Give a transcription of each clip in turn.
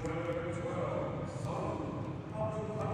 Number 12, Son of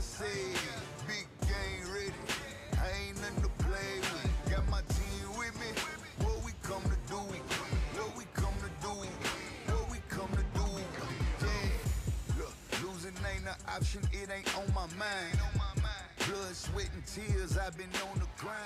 to say. Big game ready, I ain't nothing to play with. Got my team with me, what we come to do, what we come to do, what we come to do. Yeah, look, losing ain't an option, it ain't on my mind. Blood, sweat, and tears, I've been on the grind.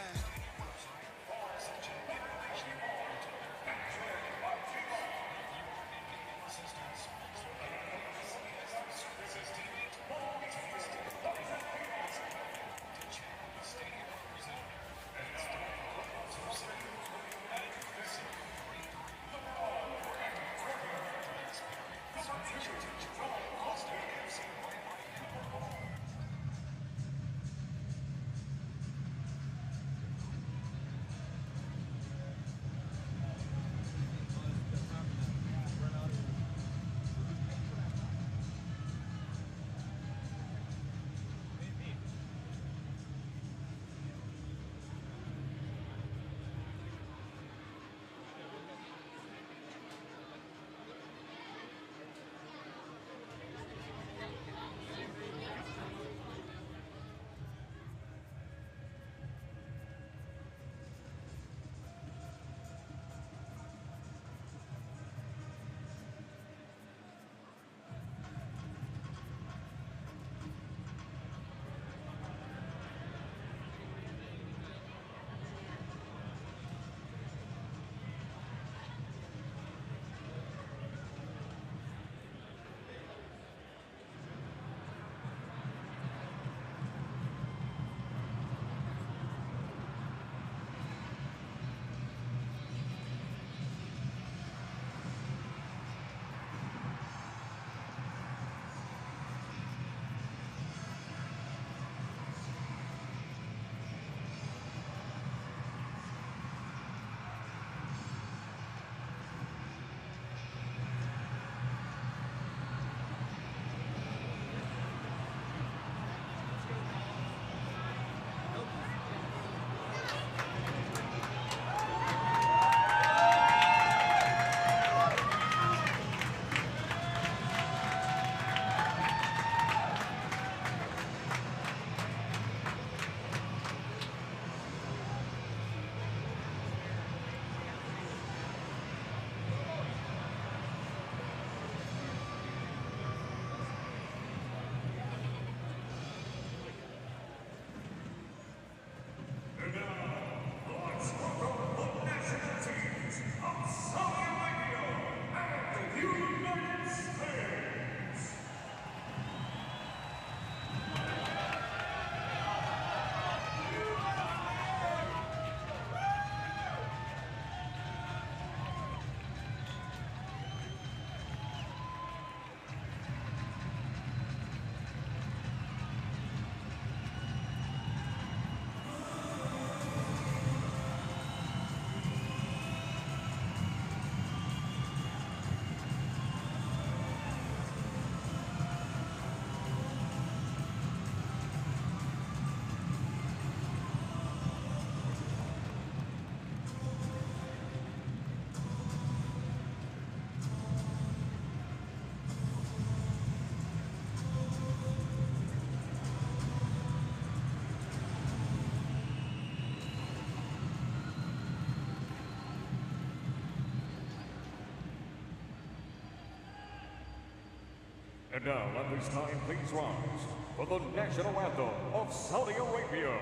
And now, at this time, please rise for the national anthem of Saudi Arabia.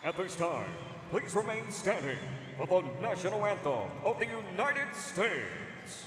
At this time, please remain standing for the national anthem of the United States.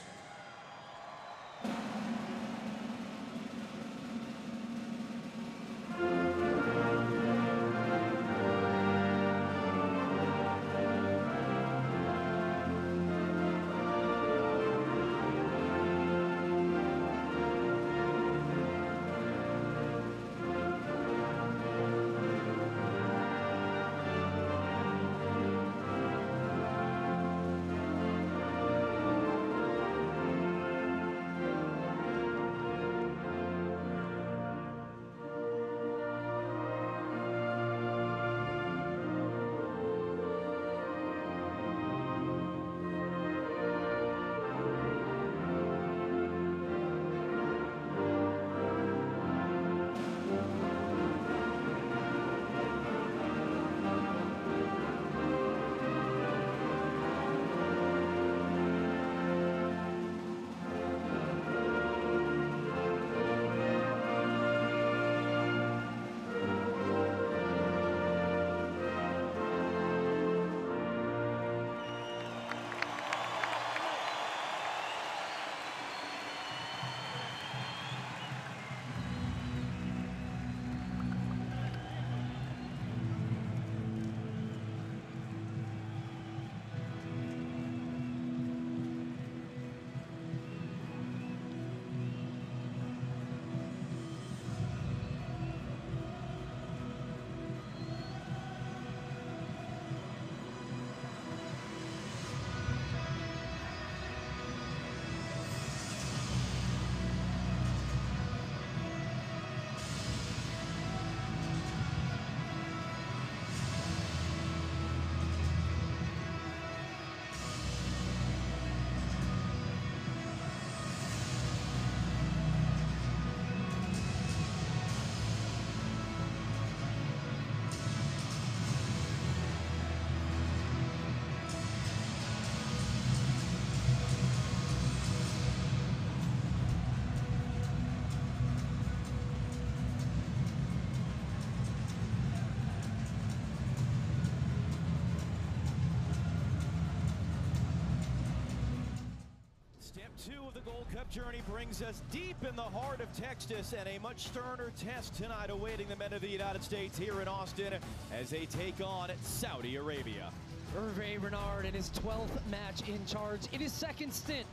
Step 2 of the Gold Cup journey brings us deep in the heart of Texas, and a much sterner test tonight awaiting the men of the United States here in Austin as they take on Saudi Arabia. Hervé Renard in his 12th match in charge in his second stint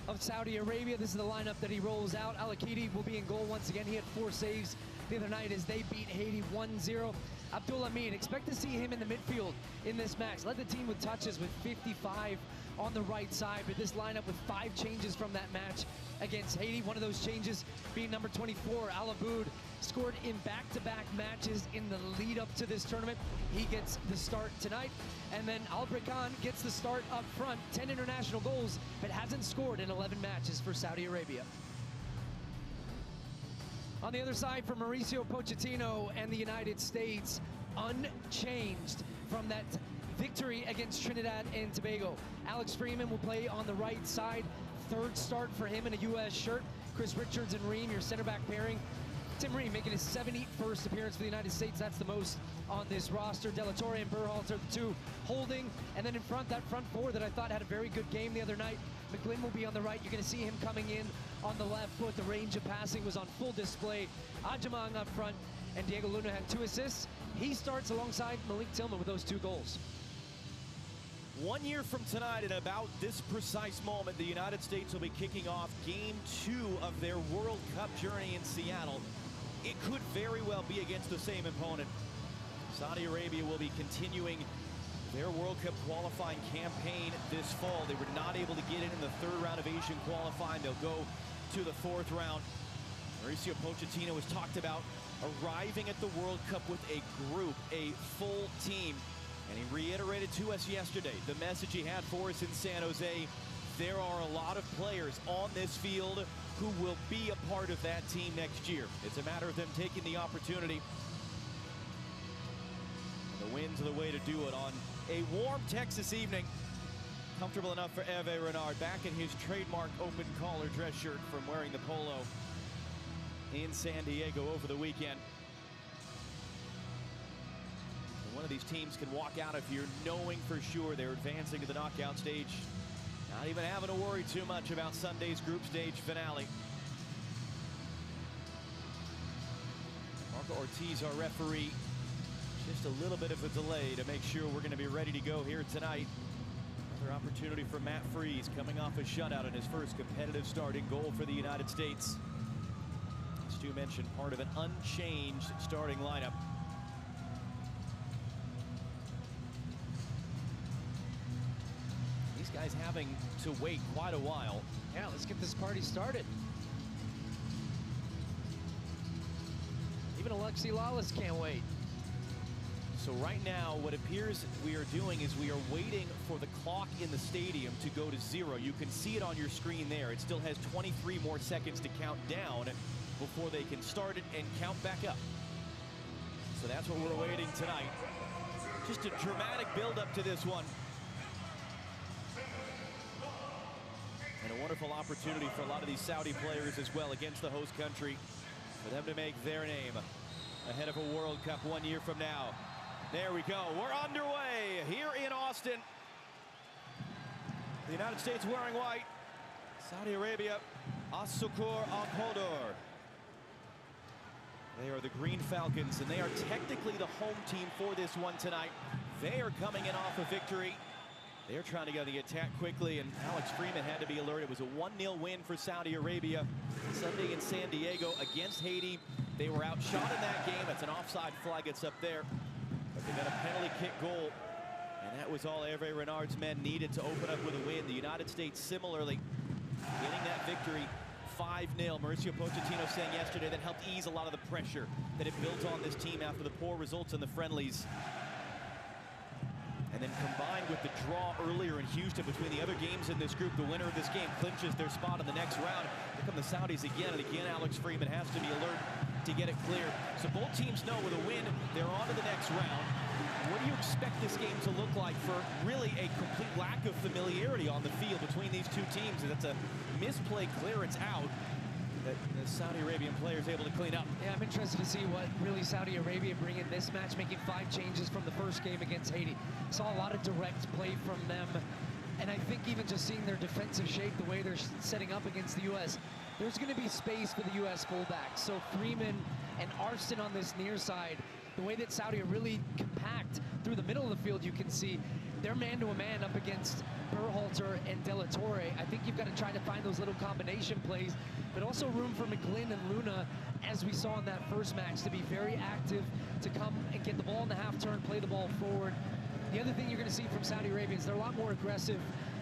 of Saudi Arabia. This is the lineup that he rolls out. Al-Akidi will be in goal once again. He had 4 saves the other night as they beat Haiti 1-0. Abdul Amin, expect to see him in the midfield in this match. Led the team with touches with 55 on the right side, but this lineup with 5 changes from that match against Haiti. One of those changes being number 24, Al Aboud, scored in back-to-back matches in the lead up to this tournament. He gets the start tonight. And then Al Brekan gets the start up front, 10 international goals, but hasn't scored in 11 matches for Saudi Arabia. On the other side, for Mauricio Pochettino and the United States, unchanged from that victory against Trinidad and Tobago. Alex Freeman will play on the right side. 3rd start for him in a U.S. shirt. Chris Richards and Ream, your center back pairing. Tim Ream making his 71st appearance for the United States. That's the most on this roster. De La Torre and Berhalter, the 2 holding. And then in front, that front 4 that I thought had a very good game the other night. McGlynn will be on the right. You're going to see him coming in on the left foot. The range of passing was on full display. Ajamang up front, and Diego Luna had 2 assists. He starts alongside Malik Tillman with those 2 goals. 1 year from tonight, at about this precise moment, the United States will be kicking off Game 2 of their World Cup journey in Seattle. It could very well be against the same opponent. Saudi Arabia will be continuing their World Cup qualifying campaign this fall. They were not able to get in the 3rd round of Asian qualifying. They'll go to the 4th round. Mauricio Pochettino has talked about arriving at the World Cup with a group, a full team. And he reiterated to us yesterday the message he had for us in San Jose. There are a lot of players on this field who will be a part of that team next year. It's a matter of them taking the opportunity. The win's the way to do it on a warm Texas evening. Comfortable enough for Hervé Renard, back in his trademark open collar dress shirt from wearing the polo in San Diego over the weekend. And one of these teams can walk out of here knowing for sure they're advancing to the knockout stage, not even having to worry too much about Sunday's group stage finale. Marco Ortiz, our referee, just a little bit of a delay to make sure we're going to be ready to go here tonight. Another opportunity for Matt Freese, coming off a shutout in his first competitive start in goal for the United States. As Stu mentioned, part of an unchanged starting lineup. These guys having to wait quite a while. Yeah, let's get this party started. Even Alexi Lawless can't wait. So right now, what appears we are doing is we are waiting for the clock in the stadium to go to 0. You can see it on your screen there. It still has 23 more seconds to count down before they can start it and count back up. So that's what we're waiting tonight. Just a dramatic build-up to this one. And a wonderful opportunity for a lot of these Saudi players as well against the host country, for them to make their name ahead of a World Cup 1 year from now. There we go. We're underway here in Austin. The United States wearing white. Saudi Arabia, As-Sukur Al-Qadr. They are the Green Falcons, and they are technically the home team for this one tonight. They are coming in off a victory. They're trying to get the attack quickly, and Alex Freeman had to be alert. It was a 1-0 win for Saudi Arabia Sunday in San Diego against Haiti. They were outshot in that game. That's an offside flag. It's up there. But they got a penalty kick goal, and that was all Hervé Renard's men needed to open up with a win. The United States similarly getting that victory 5-0. Mauricio Pochettino saying yesterday that helped ease a lot of the pressure that it built on this team after the poor results in the friendlies. And then combined with the draw earlier in Houston between the other games in this group, the winner of this game clinches their spot in the next round. Here come the Saudis again, and again Alex Freeman has to be alert to get it clear. So both teams know with a win, they're on to the next round. What do you expect this game to look like for really a complete lack of familiarity on the field between these two teams? That's a misplay clearance out that the Saudi Arabian players able to clean up. Yeah, I'm interested to see what really Saudi Arabia bring in this match, making 5 changes from the first game against Haiti. Saw a lot of direct play from them And I think even just seeing their defensive shape, the way they're setting up against the U.S., there's going to be space for the U.S. fullbacks. So Freeman and Arston on this near side, the way that Saudi are really compact through the middle of the field, you can see they're man-to-a-man up against Berhalter and De La Torre. I think you've got to try to find those little combination plays, but also room for McGlynn and Luna, as we saw in that first match, to be very active, to come and get the ball in the half turn, play the ball forward. The other thing you're going to see from Saudi Arabia is they're a lot more aggressive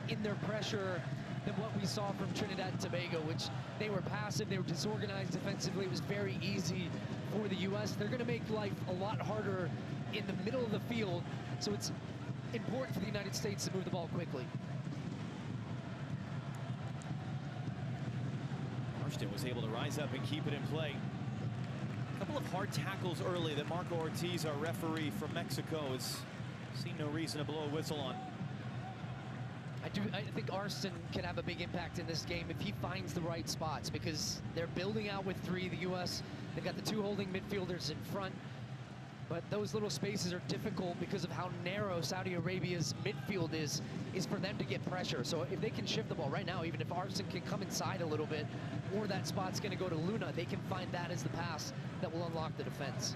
in their pressure than what we saw from Trinidad and Tobago, which they were passive, they were disorganized defensively. It was very easy for the U.S. They're going to make life a lot harder in the middle of the field, so it's important for the United States to move the ball quickly. Arston was able to rise up and keep it in play. A couple of hard tackles early that Marco Ortiz, our referee from Mexico, has seen no reason to blow a whistle on. I think Arston can have a big impact in this game if he finds the right spots, because they're building out with three. The U.S., they've got the two holding midfielders in front, but those little spaces are difficult because of how narrow Saudi Arabia's midfield is for them to get pressure. So if they can shift the ball right now, even if Arston can come inside a little bit, or that spot's going to go to Luna, they can find that as the pass that will unlock the defense.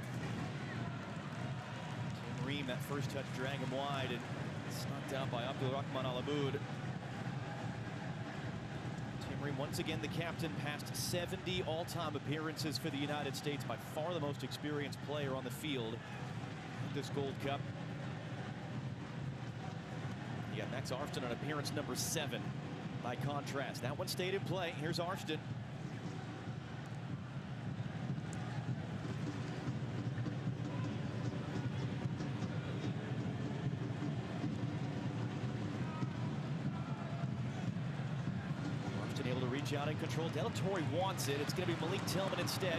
Tim Ream, that first touch, drag him wide, and it's knocked out by Abdul Rahman Al-Aboud. Tim Ream, once again the captain, past 70 all-time appearances for the United States, by far the most experienced player on the field in this Gold Cup. You got Max Arston on appearance number 7. By contrast, that one stayed in play. Here's Arston. Able to reach out and control. De La Torre wants it. It's going to be Malik Tillman instead.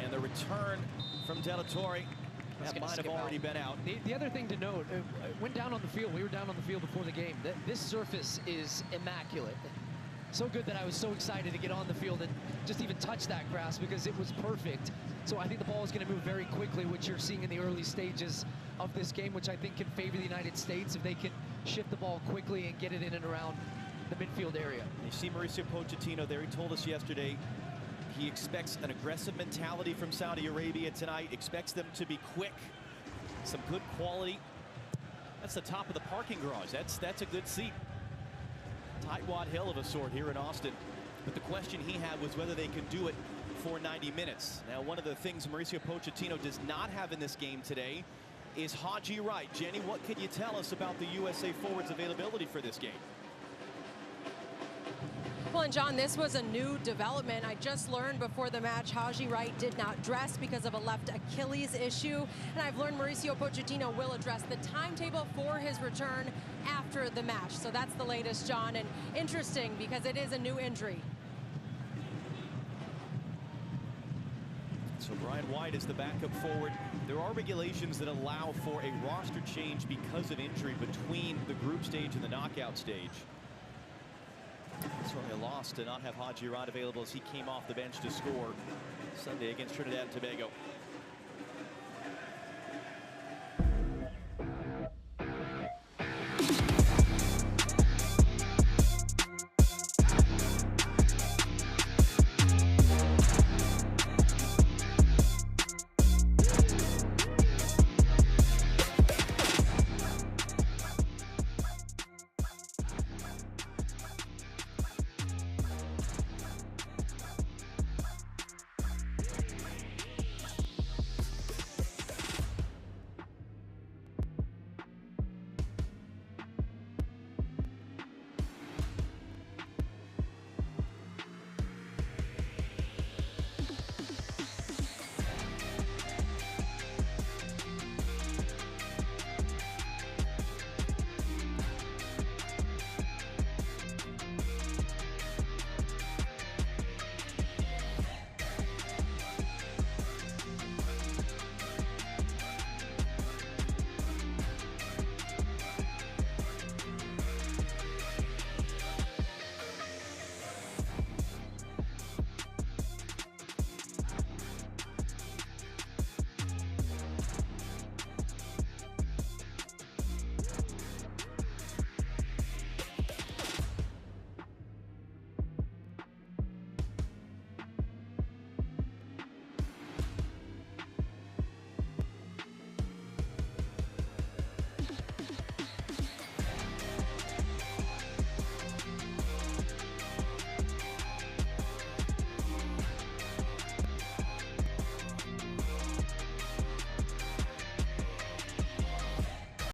And the return from De La Torre, that might have already been out. The other thing to note, went down on the field. We were down on the field before the game. This surface is immaculate. So good that I was so excited to get on the field and just even touch that grass, because it was perfect. So I think the ball is going to move very quickly, which you're seeing in the early stages of this game, which I think can favor the United States if they can shift the ball quickly and get it in and around the midfield area. You see Mauricio Pochettino there. He told us yesterday he expects an aggressive mentality from Saudi Arabia tonight, expects them to be quick, some good quality. That's the top of the parking garage. That's a good seat. Tightwad hill of a sort here in Austin. But the question he had was whether they could do it for 90 minutes. Now, one of the things Mauricio Pochettino does not have in this game today is Haji Wright. Jenny, what can you tell us about the USA forwards' availability for this game? Well, and John, this was a new development. I just learned before the match Haji Wright did not dress because of a left Achilles issue. And I've learned Mauricio Pochettino will address the timetable for his return after the match. So that's the latest, John, and interesting because it is a new injury. So Brian White is the backup forward. There are regulations that allow for a roster change because of injury between the group stage and the knockout stage. It's certainly a loss to not have Haji Wright available as he came off the bench to score Sunday against Trinidad and Tobago.